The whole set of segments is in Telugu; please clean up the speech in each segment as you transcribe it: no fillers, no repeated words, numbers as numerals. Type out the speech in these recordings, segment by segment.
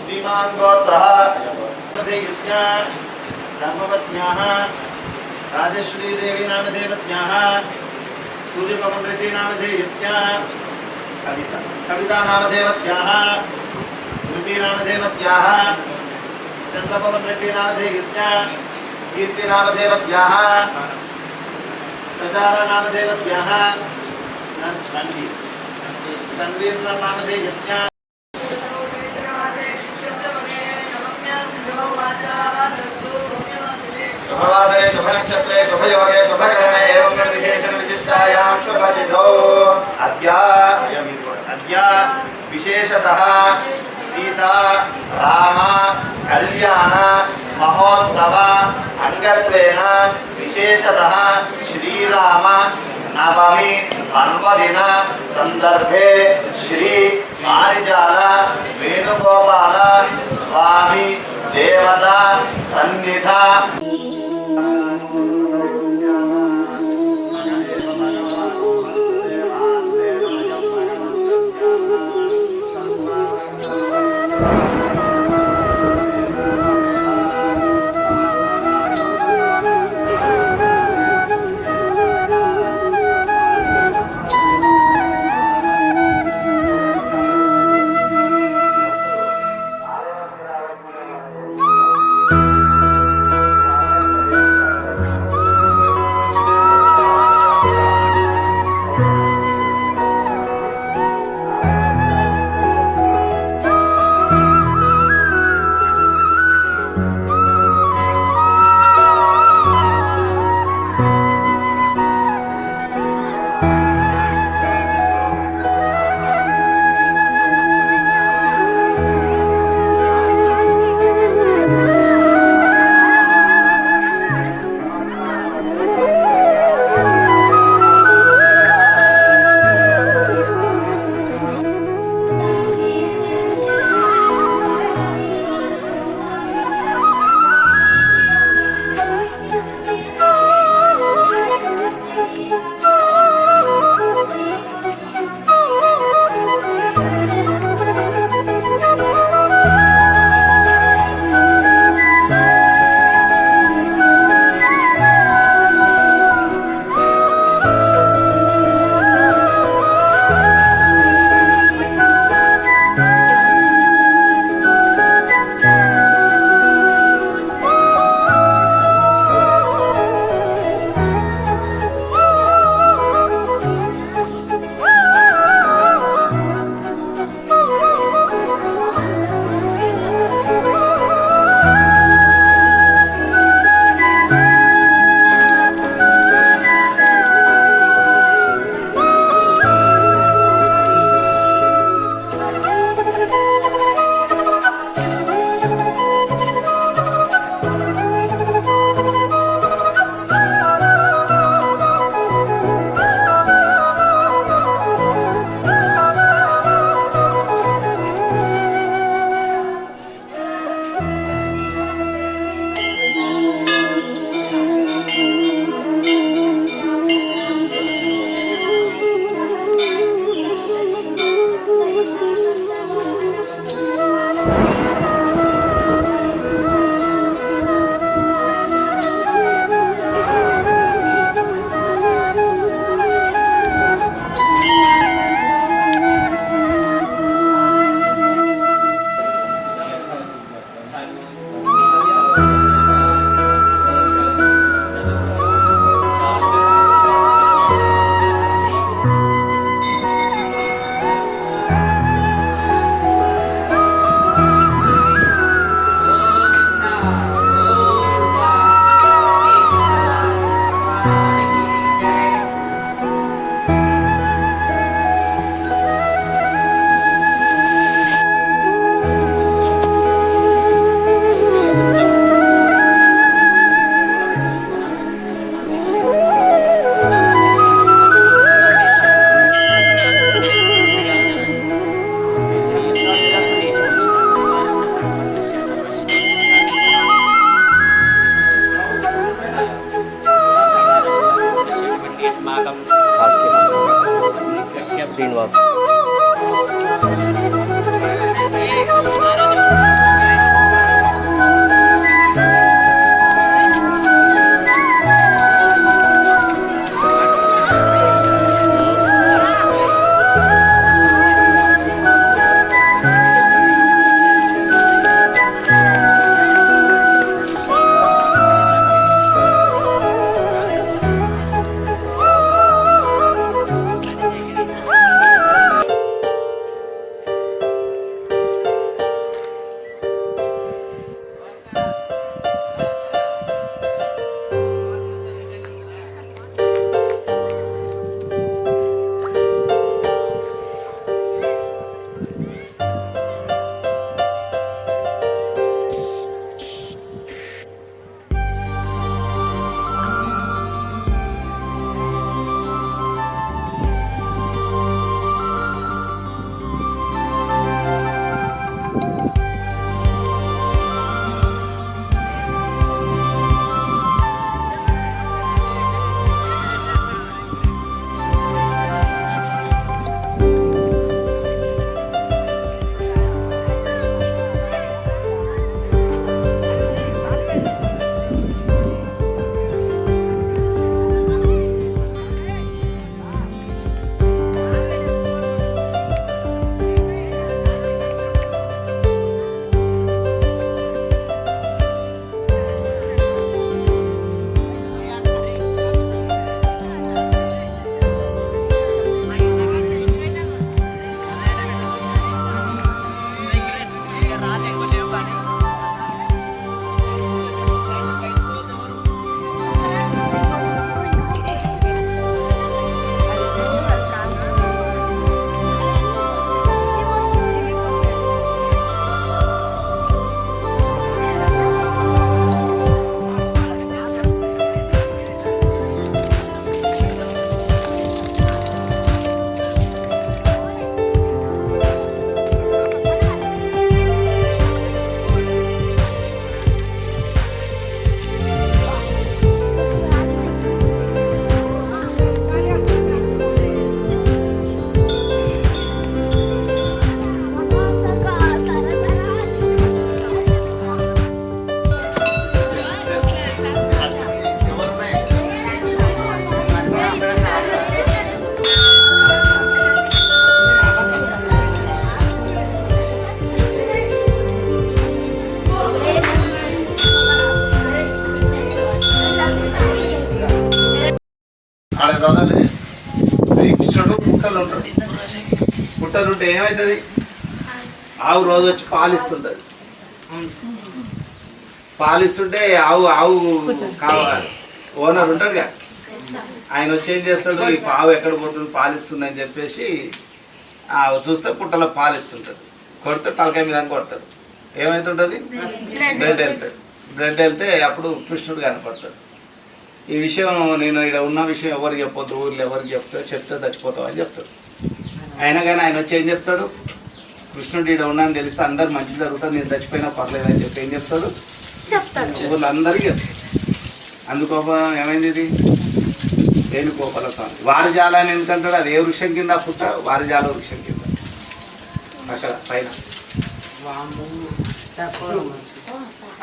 श्रीमान् गोत्रः देयस्य धर्मपत्न्याः राजश्री देवी नामधेयपत्न्याः सूर्यपवन रेड्डी नामधेयस्य कविता नामधेयपत्न्याः धृति नामधेयपत्न्याः चंद्रपवन रेड्डी नामधेयस्य कीर्ति नामधेयपत्न्याः सचारा नामधेयपत्न्याः संवीर नामधेयस्य शुभवासरे शुभनक्षत्रे शुभयोगे शुभकरणे एवं विशेषण विशिष्टायां शुभतिथौ अद्य विशेषतः सीता राम कल्याण महोत्सव अंगत्वेन विशेषतः श्रीराम नवमी पर्वदिन संदर्भे श्री पारिजात वेणुगोपाल स्वामी देवता सन्निध పుట్టలుంటే ఏమవుతుంది? ఆవు రోజు వచ్చి పాలిస్తుంటుంది. పాలిస్తుంటే ఆవు కావాలి ఓనర్ ఉంటాడుగా, ఆయన వచ్చి ఏం చేస్తాడు, ఈ ఆవు ఎక్కడ పోతుంది పాలిస్తుంది అని చెప్పేసి చూస్తే పుట్టలో పాలిస్తుంటుంది. కొడితే తలకాయ మీద కొడతాడు. ఏమవుతుంటుంది? బ్లడ్ వెళ్తుంది. బ్లడ్ వెళ్తే అప్పుడు కృష్ణుడు కనపడతాడు. ఈ విషయం నేను ఇక్కడ ఉన్న విషయం ఎవరికి చెప్పొద్దు, ఊర్లో ఎవరికి చెప్తే చచ్చిపోతావు అని చెప్తాడు. అయినా కానీ ఆయన వచ్చి ఏం చెప్తాడు, కృష్ణుడు ఇక్కడ ఉన్నాను తెలిస్తే అందరు మంచి జరుగుతుంది, నేను చచ్చిపోయినా పర్లేదు అని చెప్పి ఏం చెప్తాడు, ఊళ్ళందరికీ చెప్తాడు. అందుకోపం ఏమైంది, ఇది వేణుగోపాల స్వామి వారిజాల అని ఎందుకంటాడు? అది ఏ వృక్షం కింద పుట్ట? వారిజాల వృక్షం కింద అక్కడ పైన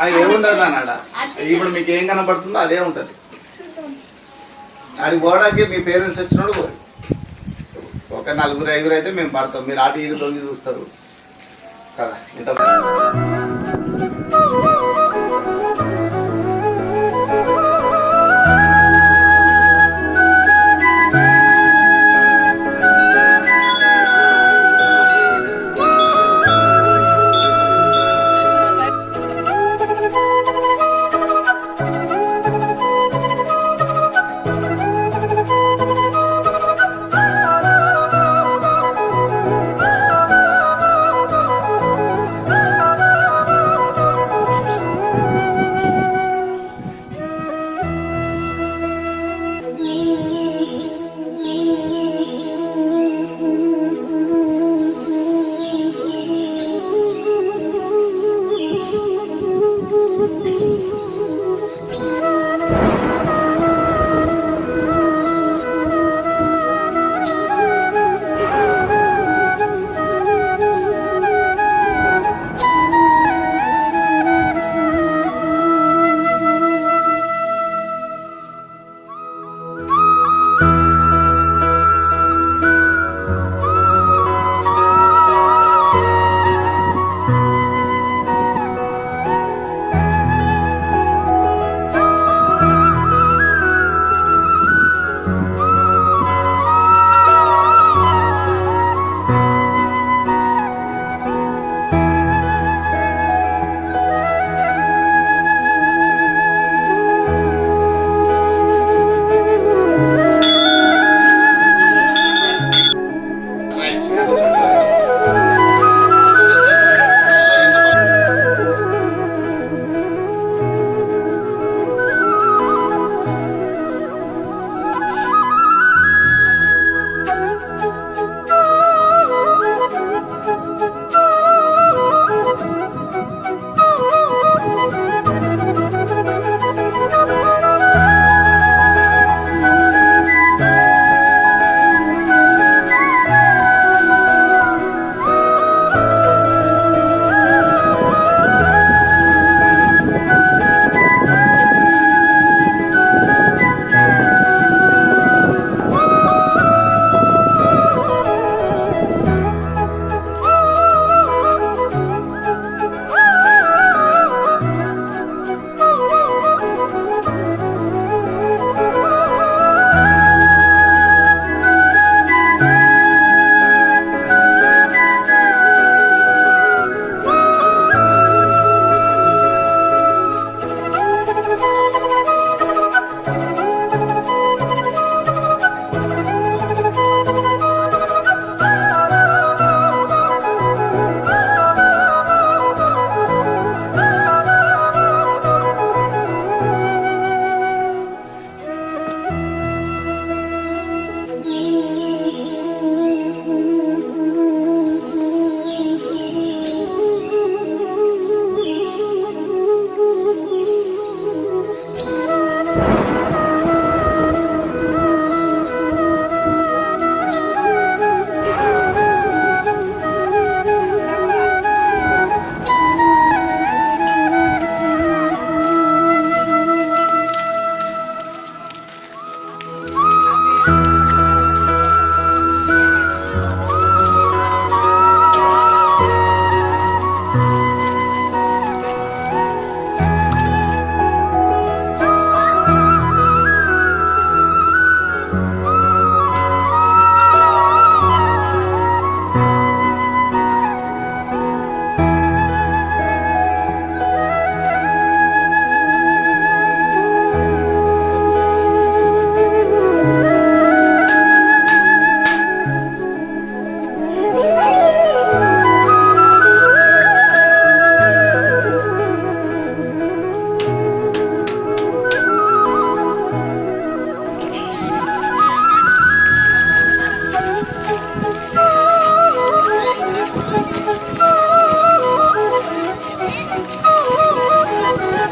అది ఏముండదు అన్నాడ. ఇప్పుడు మీకు ఏం కనబడుతుందో అదే ఉంటుంది. అది పోవడానికి మీ పేరెంట్స్ వచ్చినప్పుడు పోయి ఒక 4-5 అయితే మేము పడతాం, మీరు అటు ఇటు తొంగి చూస్తారు కదా. ఇంత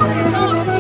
నీ